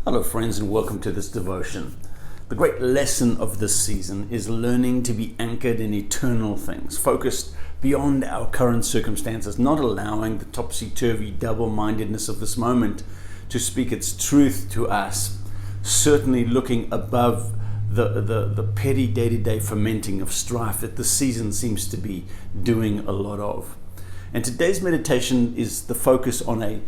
Hello friends, and welcome to this devotion. The great lesson of this season is learning to be anchored in eternal things, focused beyond our current circumstances, not allowing the topsy-turvy double-mindedness of this moment to speak its truth to us, certainly looking above the petty day-to-day fermenting of strife that the season seems to be doing a lot of. And today's meditation is the focus on a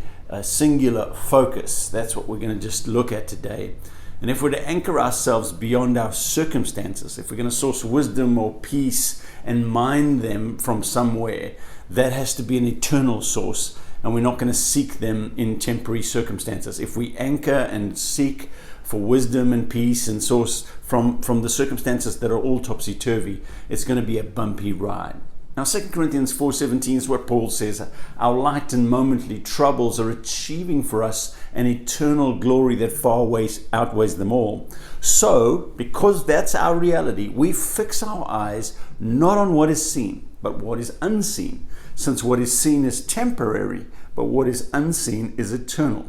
singular focus. That's what we're going to just look at today. And if we're to anchor ourselves beyond our circumstances, if we're going to source wisdom or peace and mine them from somewhere, that has to be an eternal source, and we're not going to seek them in temporary circumstances. If we anchor and seek for wisdom and peace and source from the circumstances that are all topsy-turvy, it's going to be a bumpy ride. Now 2 Corinthians 4:17 is what Paul says, our light and momentary troubles are achieving for us an eternal glory that far outweighs them all. So, because that's our reality, we fix our eyes not on what is seen, but what is unseen, since what is seen is temporary, but what is unseen is eternal.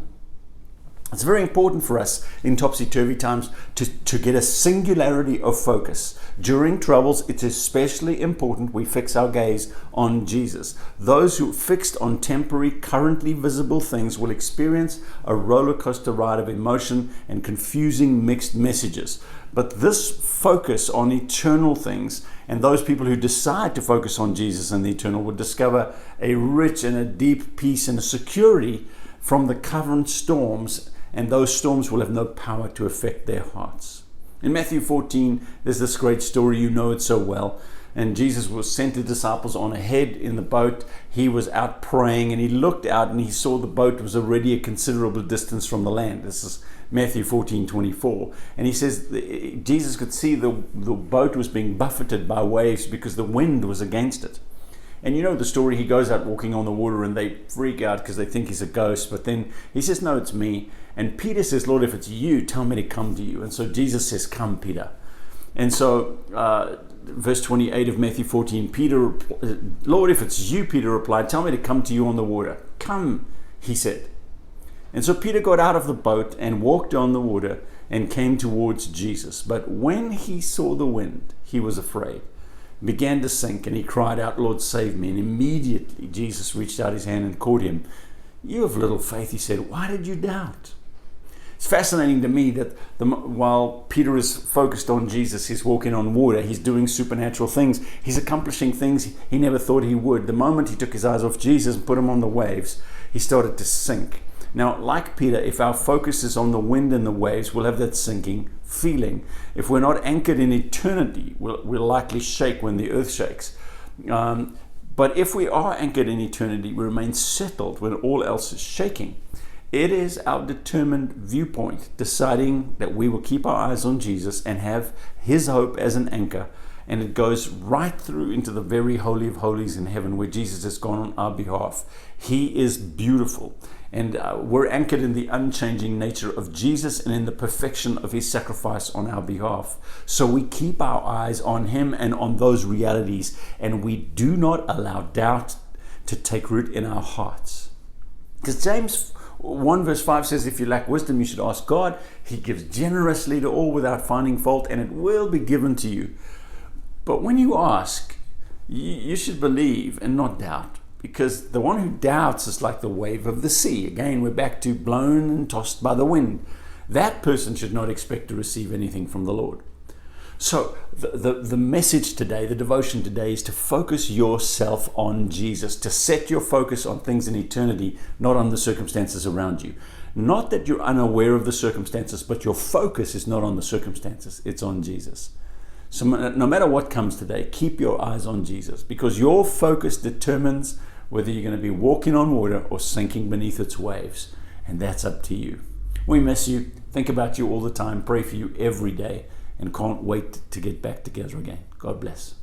It's very important for us in topsy-turvy times to get a singularity of focus. During troubles, it's especially important we fix our gaze on Jesus. Those who are fixed on temporary, currently visible things will experience a roller coaster ride of emotion and confusing mixed messages. But this focus on eternal things, and those people who decide to focus on Jesus and the eternal, will discover a rich and a deep peace and a security from the current storms, and those storms will have no power to affect their hearts. In Matthew 14, there's this great story, you know it so well, and Jesus was sent the disciples on ahead in the boat. He was out praying, and he looked out and he saw the boat was already a considerable distance from the land. This is Matthew 14:24, and he says Jesus could see the boat was being buffeted by waves because the wind was against it. And you know the story, he goes out walking on the water and they freak out because they think he's a ghost, but then he says, no, it's me. And Peter says, Lord, if it's you, tell me to come to you. And so Jesus says, come, Peter. And so verse 28 of Matthew 14, Lord, if it's you, Peter replied, tell me to come to you on the water. Come, he said. And so Peter got out of the boat and walked on the water and came towards Jesus. But when he saw the wind, he was afraid, began to sink, and he cried out, Lord, save me. And immediately Jesus reached out his hand and caught him. You have little faith, he said, why did you doubt? It's fascinating to me that while Peter is focused on Jesus, he's walking on water, he's doing supernatural things, he's accomplishing things he never thought he would. The moment he took his eyes off Jesus and put him on the waves, he started to sink. Now, like Peter, if our focus is on the wind and the waves, we'll have that sinking feeling. If we're not anchored in eternity, we'll likely shake when the earth shakes. But if we are anchored in eternity, we remain settled when all else is shaking. It is our determined viewpoint, deciding that we will keep our eyes on Jesus and have his hope as an anchor. And it goes right through into the very holy of holies in heaven, where Jesus has gone on our behalf. He is beautiful. And we're anchored in the unchanging nature of Jesus and in the perfection of his sacrifice on our behalf. So we keep our eyes on him and on those realities, and we do not allow doubt to take root in our hearts. Because James 1 verse 5 says, if you lack wisdom, you should ask God. He gives generously to all without finding fault, and it will be given to you. But when you ask, you should believe and not doubt, because the one who doubts is like the wave of the sea. Again, we're back to blown and tossed by the wind. That person should not expect to receive anything from the Lord. So the message today, the devotion today, is to focus yourself on Jesus, to set your focus on things in eternity, not on the circumstances around you. Not that you're unaware of the circumstances, but your focus is not on the circumstances, it's on Jesus. So no matter what comes today, keep your eyes on Jesus, because your focus determines whether you're going to be walking on water or sinking beneath its waves. And that's up to you. We miss you, think about you all the time, pray for you every day, and can't wait to get back together again. God bless.